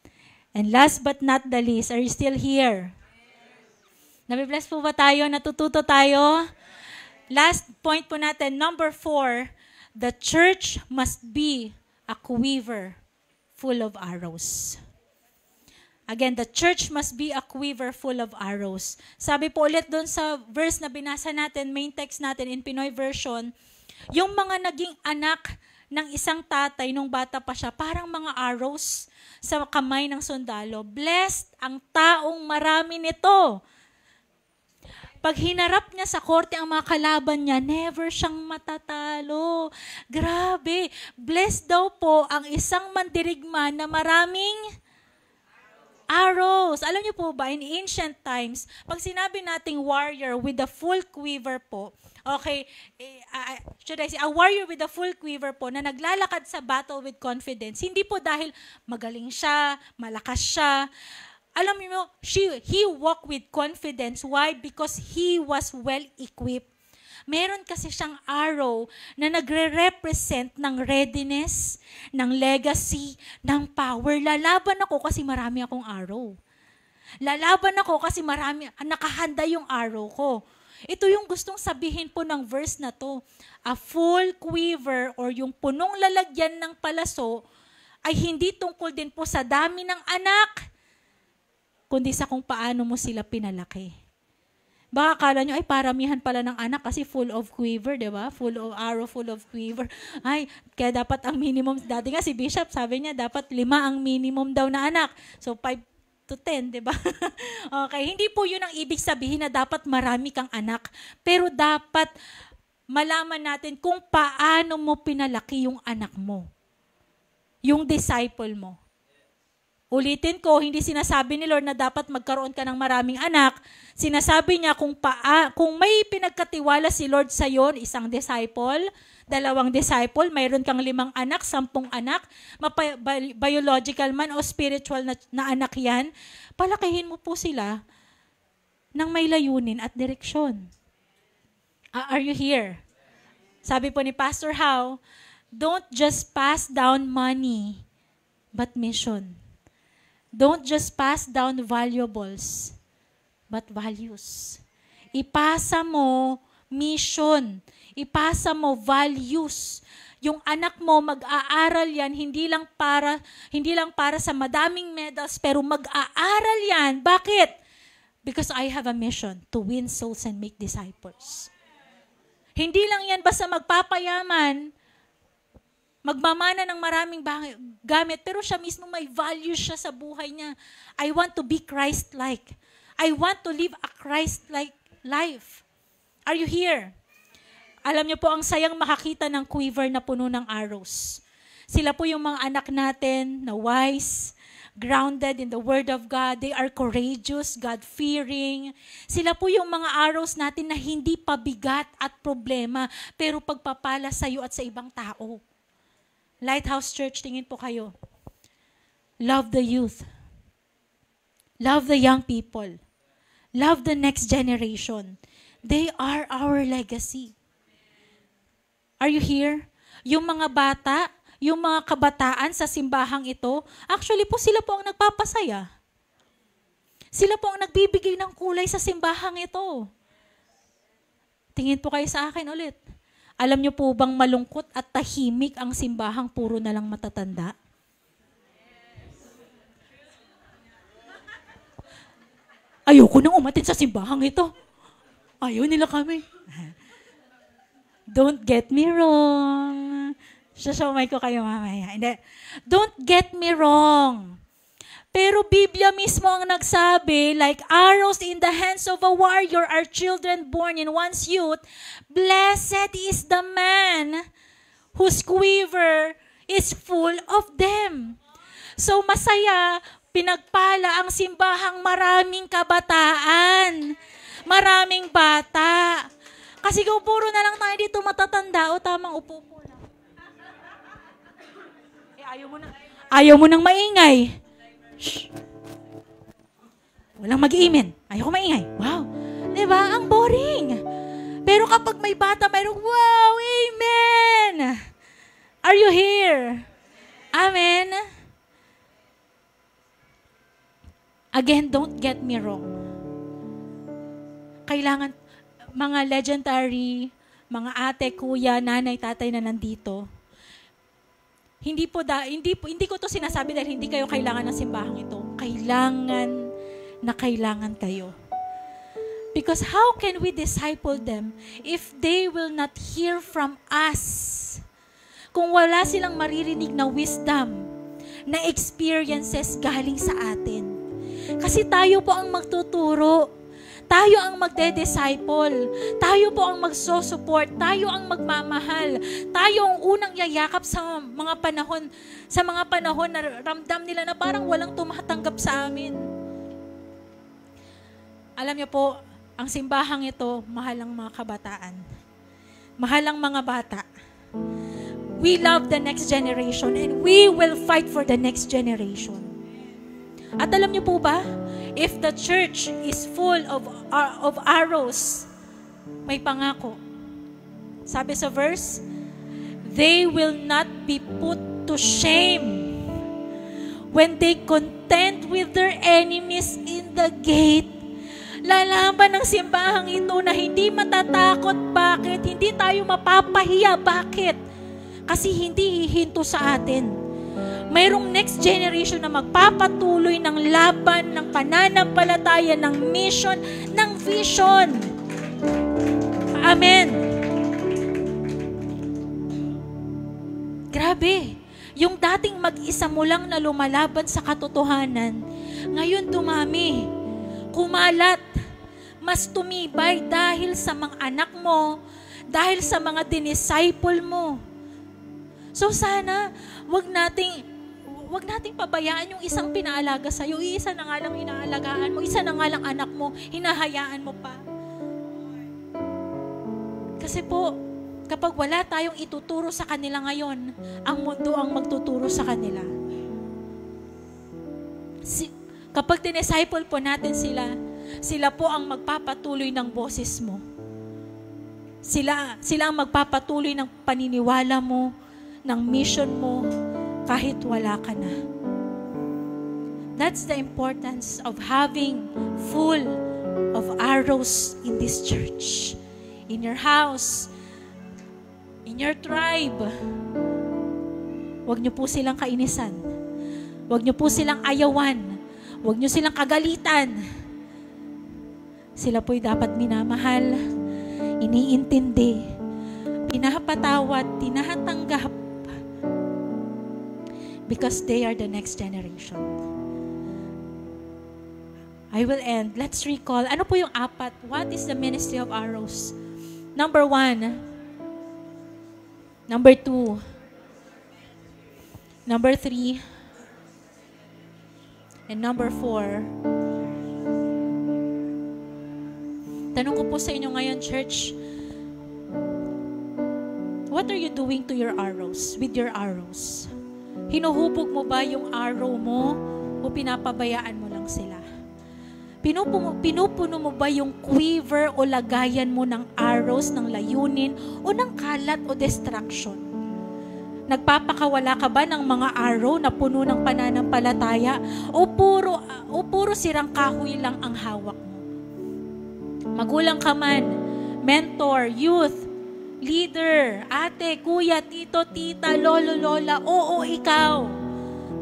And last but not the least, are you still here? Nabibless po ba tayo? Natututo tayo? Last point po natin, number 4, the church must be a quiver full of arrows. Again, the church must be a quiver full of arrows. Sabi po ulit doon sa verse na binasa natin, main text natin in Pinoy version, yung mga naging anak ng isang tatay nung bata pa siya, parang mga arrows sa kamay ng sundalo. Blessed ang taong marami nito. Pag hinarap niya sa korte ang mga kalaban niya, never siyang matatalo. Grabe. Blessed daw po ang isang mandirigma na maraming arrows. Alam niyo po ba, in ancient times, pag sinabi nating warrior with a full quiver po, okay, should I say, a warrior with a full quiver po na naglalakad sa battle with confidence, hindi po dahil magaling siya, malakas siya. Alam niyo, he walked with confidence. Why? Because he was well equipped. Meron kasi siyang arrow na nagre-represent ng readiness, ng legacy, ng power. Lalaban ako kasi marami akong arrow. Lalaban ako kasi nakahanda yung arrow ko. Ito yung gustong sabihin po ng verse na to. A full quiver or yung punong lalagyan ng palaso ay hindi tungkol din po sa dami ng anak, kundi sa kung paano mo sila pinalaki. Baka akala nyo, ay paramihan pala ng anak kasi full of quiver, di ba? Full of arrow, full of quiver. Ay, kaya dapat ang minimum, dati nga si Bishop, sabi niya, dapat 5 ang minimum daw na anak. So, 5 to 10, di ba? Okay, hindi po yun ang ibig sabihin na dapat marami kang anak. Pero dapat malaman natin kung paano mo pinalaki yung anak mo. Yung disciple mo. Ulitin ko, hindi sinasabi ni Lord na dapat magkaroon ka ng maraming anak. Sinasabi niya kung may pinagkatiwala si Lord sa iyo, 1 disciple, 2 disciple, mayroon kang 5 anak, 10 anak, biological man o spiritual na anak yan, palakihin mo po sila ng may layunin at direksyon. Are you here? Sabi po ni Pastor How, don't just pass down money, but mission. Don't just pass down valuables, but values. Ipasa mo mission. Ipasa mo values. Yung anak mo mag-aaral yan hindi lang para sa madaming medals, pero mag-aaral yan. Bakit? Because I have a mission to win souls and make disciples. Hindi lang yan basta magpapayaman, magmamana ng maraming gamit, pero siya mismo may value siya sa buhay niya. I want to be Christ-like. I want to live a Christ-like life. Are you here? Alam niyo po, ang sayang makakita ng quiver na puno ng arrows. Sila po yung mga anak natin na wise, grounded in the Word of God. They are courageous, God-fearing. Sila po yung mga arrows natin na hindi pabigat at problema, pero pagpapala sa iyo at sa ibang tao. Lighthouse Church, tingin po kayo. Love the youth. Love the young people. Love the next generation. They are our legacy. Are you here? Yung mga bata, yung mga kabataan sa simbahang ito, actually po sila po ang nagpapasaya. Sila po ang nagbibigay ng kulay sa simbahang ito. Tingin po kayo sa akin ulit. Alam niyo po bang malungkot at tahimik ang simbahang puro na lang matatanda? Ayoko nang umatin sa simbahang ito. Ayaw nila kami. Don't get me wrong. Sasaway ko kayo mamaya. Hindi. Don't get me wrong. Pero Biblia mismo ang nagsabi, like arrows in the hands of a warrior are children born in one's youth. Blessed is the man whose quiver is full of them. So masaya, pinagpala ang simbahang maraming kabataan. Maraming bata. Kasi kung puro na lang tayo dito matatanda, o tamang upo po lang. Ayaw mo nang maingay. Shh. Walang mag-iimin. Ayaw ko maingay. Wow. Diba? Ang boring. Pero kapag may bata, mayroong, wow, amen. Are you here? Amen. Again, don't get me wrong. Kailangan, mga legendary, mga ate, kuya, nanay, tatay na nandito, hindi ko to sinasabi dahil hindi kayo kailangan ng simbahang ito. Kailangan kayo. Because how can we disciple them if they will not hear from us? Kung wala silang maririnig na wisdom, na experiences galing sa atin. Kasi tayo po ang magtuturo. Tayo ang magde-disciple. Tayo po ang magso-support. Tayo ang magmamahal. Tayo ang unang yayakap sa mga panahon na ramdam nila na parang walang tumatanggap sa amin. Alam niyo po, ang simbahang ito, mahal ang mga kabataan. Mahal ang mga bata. We love the next generation and we will fight for the next generation. At alam niyo po ba, if the church is full of arrows, may pangako. Sabi sa verse, they will not be put to shame when they contend with their enemies in the gate. Lalaban ng simbahang ito na hindi matatakot. Bakit? Hindi tayo mapapahiya. Bakit? Kasi hindi hihinto sa atin. Mayroong next generation na magpapatuloy ng laban, ng pananampalataya, ng mission, ng vision. Amen. Grabe. Yung dating mag-isa mo lang na lumalaban sa katotohanan, ngayon dumami. Kumalat. Mas tumibay dahil sa mga anak mo, dahil sa mga dinisciple mo. So sana, wag nating pabayaan yung isang pinaalaga sa'yo. Isa na nga lang inaalagaan mo. Isa na nga lang anak mo. Hinahayaan mo pa. Kasi po, kapag wala tayong ituturo sa kanila ngayon, ang mundo ang magtuturo sa kanila. Kapag dinisciple po natin sila po ang magpapatuloy ng boses mo. Sila ang magpapatuloy ng paniniwala mo, ng mission mo, kahit wala ka na. That's the importance of having full of arrows in this church. In your house, in your tribe. Huwag niyo po silang kainisan. Huwag niyo po silang ayawan. Huwag niyo silang kagalitan. Sila po'y dapat minamahal, iniintindi, pinapatawad, tinatanggap, because they are the next generation. I will end. Let's recall. Ano po yung apat? What is the ministry of arrows? Number 1. Number 2. Number 3. And number 4. Tanong ko po sa inyo ngayon, church, what are you doing to your arrows? With your arrows? Hinuhubog mo ba yung arrow mo o pinapabayaan mo lang sila? Pinupuno mo ba yung quiver o lagayan mo ng arrows, ng layunin o ng kalat o distraction? Nagpapakawala ka ba ng mga arrow na puno ng pananampalataya o puro sirang kahoy lang ang hawak mo? Magulang ka man, mentor, youth, leader, ate, kuya, tito, tita, lolo, lola, oo, ikaw.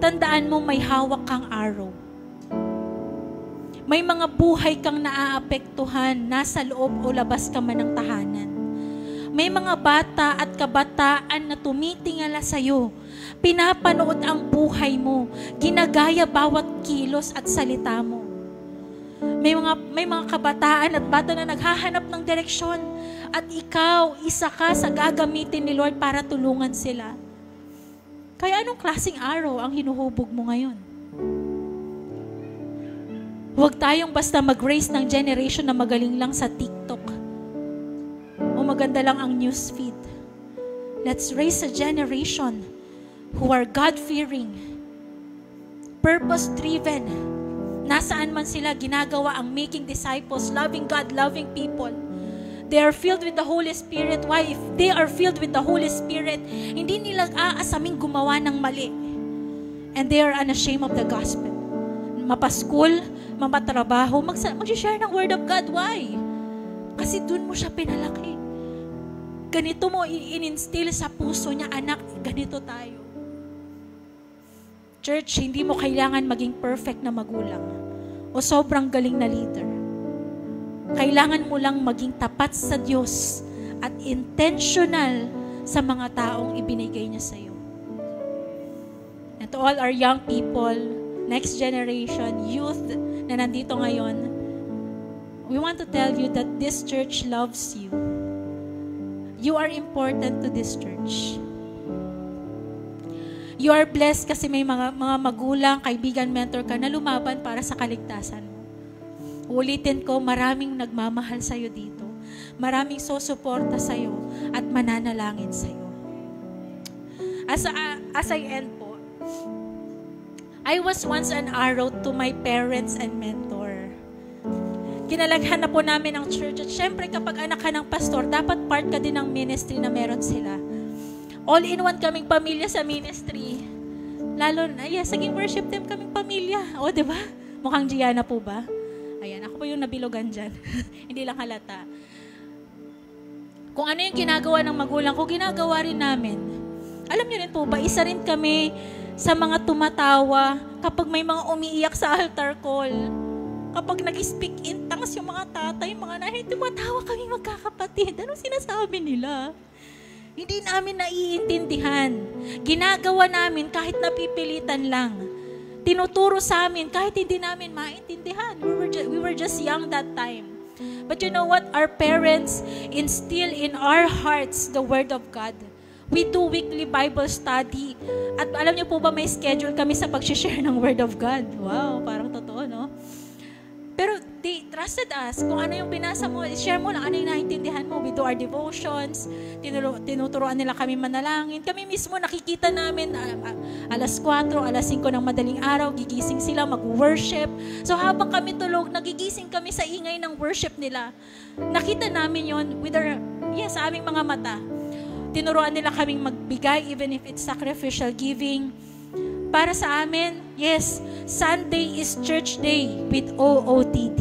Tandaan mo may hawak kang arrow. May mga buhay kang naaapektuhan, nasa loob o labas ka man ng tahanan. May mga bata at kabataan na tumitingala sa'yo. Pinapanood ang buhay mo. Ginagaya bawat kilos at salita mo. May mga kabataan at bata na naghahanap ng direksyon. At ikaw, isa ka sa gagamitin ni Lord para tulungan sila. Kaya anong klaseng araw ang hinuhubog mo ngayon? Huwag tayong basta mag-raise ng generation na magaling lang sa TikTok. O maganda lang ang newsfeed. Let's raise a generation who are God-fearing, purpose-driven. Nasaan man sila, ginagawa ang making disciples, loving God, loving people. They are filled with the Holy Spirit. Why? If they are filled with the Holy Spirit, hindi nila aasaming gumawa ng mali. And they are unashamed of the gospel. Mapaskul, mapatrabaho, mag-share ng Word of God. Why? Kasi dun mo siya pinalaki. Ganito mo in-instill sa puso niya, anak, ganito tayo. Church, hindi mo kailangan maging perfect na magulang o sobrang galing na leader. Kailangan mo lang maging tapat sa Diyos at intentional sa mga taong ibinigay niya sa iyo. And to all our young people, next generation, youth na nandito ngayon, we want to tell you that this church loves you. You are important to this church. You are blessed kasi may mga magulang, kaibigan, mentor ka na lumaban para sa kaligtasan mo. Ulitin ko, maraming nagmamahal sa'yo dito. Maraming susuporta sa'yo at mananalangin sa'yo. As I end po, I was once an arrow to my parents and mentor. Kinalaghan na po namin ang church. At syempre, kapag anak ka ng pastor, dapat part ka din ng ministry na meron sila. All-in-one kaming pamilya sa ministry. Lalo na, saging worship team kaming pamilya. O, diba? Mukhang Gianna po ba? Ayan, ako po yung nabilogan dyan. Hindi lang halata. Kung ano yung ginagawa ng magulang ko, ginagawa rin namin. Alam niyo rin po ba, isa rin kami sa mga tumatawa kapag may mga umiiyak sa altar call. Kapag nag-speak in tongues yung mga tatay, mga nanay, tumatawa kami magkakapatid. Anong sinasabi nila? Hindi namin naiintindihan. Ginagawa namin kahit napipilitan lang. Tinuturo sa amin kahit hindi namin maintindihan. We were just young that time. But you know what? Our parents instill in our hearts the Word of God. We do weekly Bible study. At alam niyo po ba, may schedule kami sa pag-share ng Word of God. Wow, parang totoo, no? Pero they trusted us. Kung ano yung binasa mo, share mo lang ano yung naintindihan mo. We do our devotions. Tinuturuan nila kami manalangin. Kami mismo nakikita namin alas 4, alas 5 ng madaling araw, gigising sila, mag-worship. So habang kami tulog, nagigising kami sa ingay ng worship nila. Nakita namin yon with our, sa aming mga mata. Tinuruan nila kaming magbigay even if it's sacrificial giving. Para sa amin, yes, Sunday is church day with OOTD.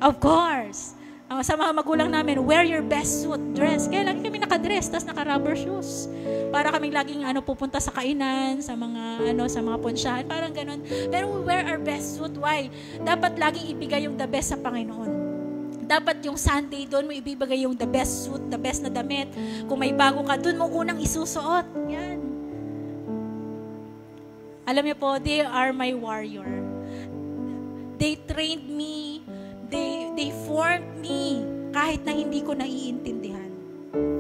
Of course. Sa mga magulang namin, wear your best suit, dress. Kaya lagi kami nakadress, tas naka-rubber shoes. Para kaming laging pupunta sa kainan, sa mga punsyahan, parang ganun. Pero we wear our best suit. Why? Dapat laging ibigay yung the best sa Panginoon. Dapat yung Sunday, doon mo ibibigay yung the best suit, the best na damit. Kung may bago ka, doon mo unang isusuot. Yan. Alam niyo po, they are my warrior. They trained me. They formed me kahit na hindi ko naiintindihan.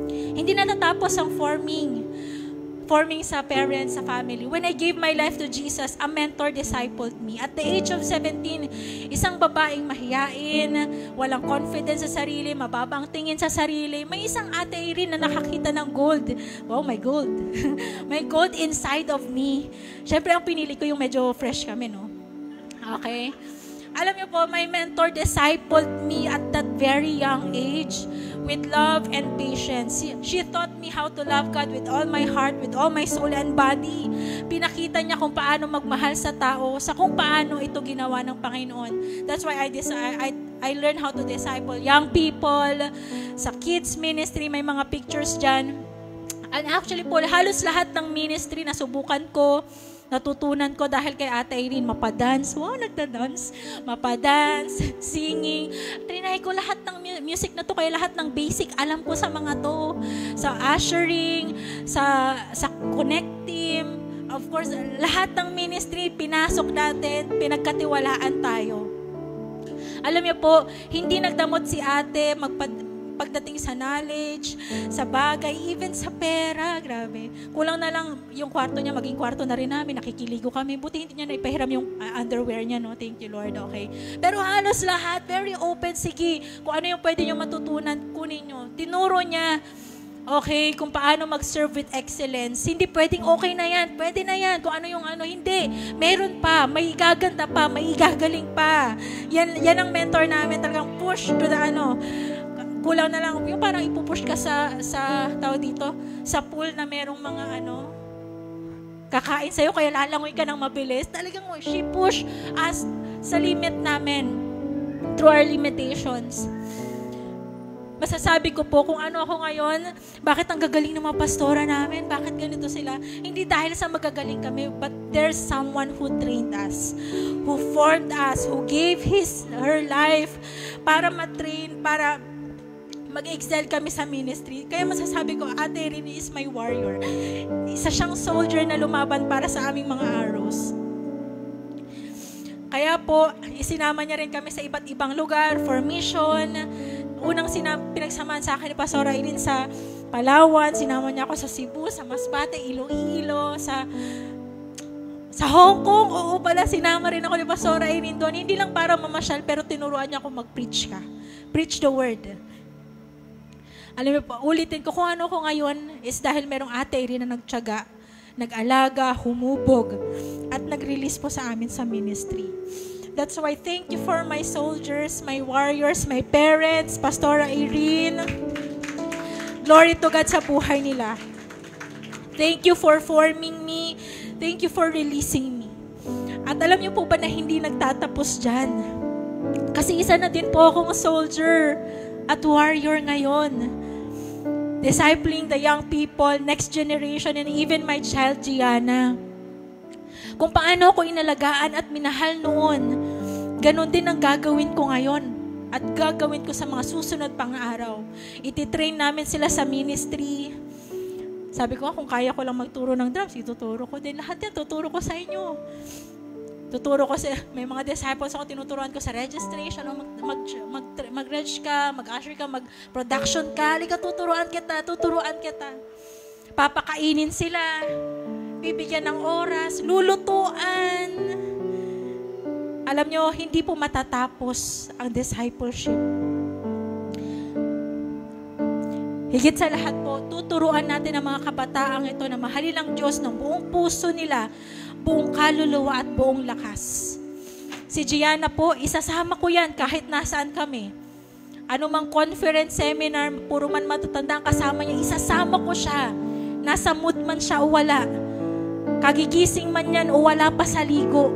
Hindi na natapos ang forming sa parents, sa family. When I gave my life to Jesus, a mentor discipled me. At the age of 17, isang babaeng mahiyain, walang confidence sa sarili, mababang tingin sa sarili. May isang ate rin na nakakita ng gold. Wow, my gold. May gold inside of me. Siyempre, ang pinili ko yung medyo fresh kami, no? Okay? Alam niyo po, my mentor discipled me at that very young age with love and patience. She taught me how to love God with all my heart, with all my soul and body. Pinakita niya kung paano magmahal sa tao, sa kung paano ito ginawa ng Panginoon. That's why I learned how to disciple young people. Sa kids ministry, may mga pictures dyan. And actually po, halos lahat ng ministry na subukan ko, natutunan ko dahil kay Ate Irene, mapadance. Wow, nagda-dance. Mapadance, singing. Trinay ko lahat ng music na to, kaya lahat ng basic alam ko sa mga to. Sa ushering, sa connect team. Of course, lahat ng ministry, pinasok natin, pinagkatiwalaan tayo. Alam niyo po, hindi nagdamot si Ate pagdating sa knowledge, sa bagay, even sa pera, grabe. Kulang na lang yung kwarto niya, maging kwarto na rin namin, nakikiligo kami. Buti hindi niya naipahiram yung underwear niya, no? Thank you, Lord, okay. Pero halos lahat, very open, sige, kung ano yung pwede niyo matutunan, kunin niyo. Tinuro niya, okay, kung paano mag-serve with excellence. Hindi pwedeng okay na yan, pwede na yan, kung ano yung ano, hindi. Meron pa, may igaganda pa, may igagaling pa. Yan ang mentor namin, talagang push to the kulang na lang, yung parang ipupush ka sa tao dito, sa pool na merong mga kakain sa'yo, kaya lalangoy ka ng mabilis. Talagang she push us sa limit namin, through our limitations. Masasabi ko po, kung ano ako ngayon, bakit ang gagaling ng mga pastora namin, bakit ganito sila, hindi dahil sa magagaling kami, but there's someone who trained us, who formed us, who gave her life para matrain, para mag-excel kami sa ministry. Kaya masasabi ko, Ate Irene is my warrior. Isa siyang soldier na lumaban para sa aming mga arrows. Kaya po, isinama niya rin kami sa iba't ibang lugar for mission. Unang pinagsamahan sa akin ni Pastora Irene sa Palawan, sinama niya ako sa Cebu, sa Masbate, Iloilo, sa Hong Kong. Oo pala, sinama rin ako ni Pastora Irene doon. Hindi lang para mamasyal, pero tinuruan niya ako mag-preach ka. Preach the word. Alam mo po, ulitin ko, kung ano ko ngayon is dahil merong Ate Irene na nagtiyaga, nag-alaga, humubog, at nag-release po sa amin sa ministry. That's why thank you for my soldiers, my warriors, my parents, Pastora Irene. Glory to God sa buhay nila. Thank you for forming me. Thank you for releasing me. At alam niyo po ba na hindi nagtatapos dyan? Kasi isa na din po akong soldier at warrior ngayon. Discipling the young people, next generation, and even my child, Gianna. Kung paano ako inalagaan at minahal noon, ganun din ang gagawin ko ngayon at gagawin ko sa mga susunod pang araw. Ititrain namin sila sa ministry. Sabi ko, kung kaya ko lang magturo ng drums, ituturo ko din. Lahat yan, tuturo ko sa inyo. Tuturo ko may mga disciples ako, tinuturuan ko sa registration, mag-reg ka, mag-usher ka, mag-production ka, halika tuturuan kita. Papakainin sila, bibigyan ng oras, lulutuan. Alam nyo, hindi po matatapos ang discipleship. Higit sa lahat po, tuturuan natin ang mga kabataang ito na mahalin ang Diyos ng buong puso nila, buong kaluluwa at buong lakas. Si Gianna po, isasama ko yan kahit nasaan kami. Ano mang conference, seminar, puro man matatanda ang kasama niya, isasama ko siya. Nasa mood man siya o wala. Kagigising man yan o wala pa sa ligo.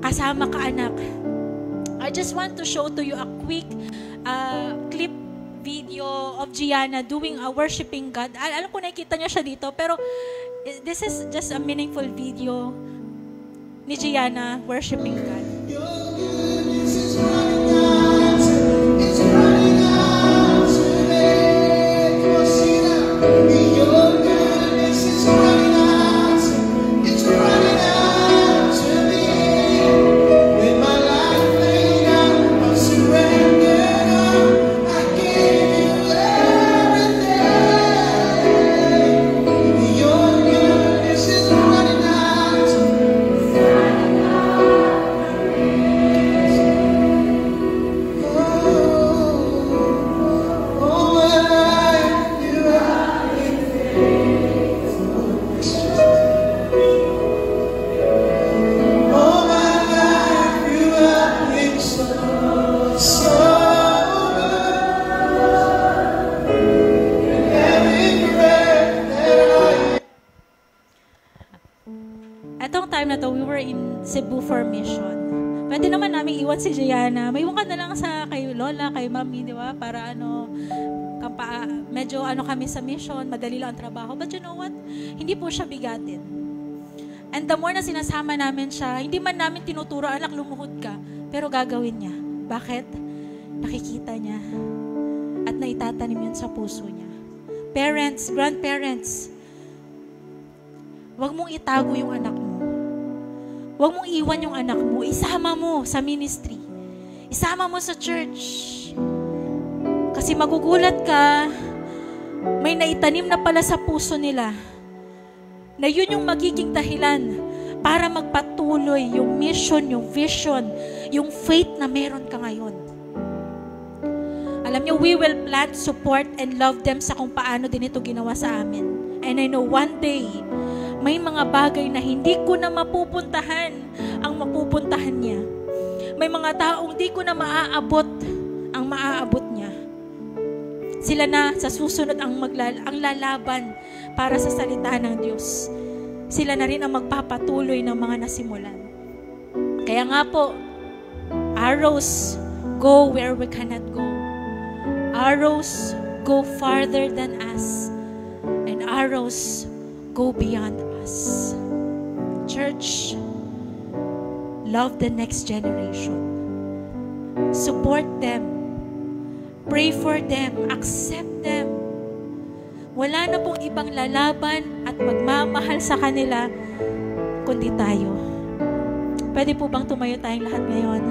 Kasama ka, anak. I just want to show to you a quick clip video of Gianna doing a worshiping God. Alam ko nakikita niyo siya dito, pero this is just a meaningful video ni Gianna worshiping God. Cebu for mission. Pwede naman namin iwan si Gianna. May iwan ka na lang sa kay Lola, kay Mami, di ba? Para medyo kami sa mission, madali lang ang trabaho. But you know what? Hindi po siya bigatin. And the more na sinasama namin siya, hindi man namin tinuturo, anak, lumuhod ka. Pero gagawin niya. Bakit? Nakikita niya. At naitatanim yun sa puso niya. Parents, grandparents, huwag mong itago yung anak mo. Huwag mong iwan yung anak mo. Isama mo sa ministry. Isama mo sa church. Kasi magugulat ka, may naitanim na pala sa puso nila na yun yung magiging dahilan para magpatuloy yung mission, yung vision, yung faith na meron ka ngayon. Alam niyo, we will plant, support, and love them sa kung paano din ito ginawa sa amin. And I know one day, may mga bagay na hindi ko na mapupuntahan ang mapupuntahan niya. May mga taong di ko na maaabot ang maaabot niya. Sila na sa susunod ang lalaban para sa salita ng Diyos. Sila na rin ang magpapatuloy ng mga nasimulan. Kaya nga po, arrows go where we cannot go. Arrows go farther than us. And arrows go beyond us. Church, love the next generation. Support them. Pray for them. Accept them. Wala na pong ibang lalaban at magmamahal sa kanila kundi tayo. Pwede po bang tumayo tayong lahat ngayon?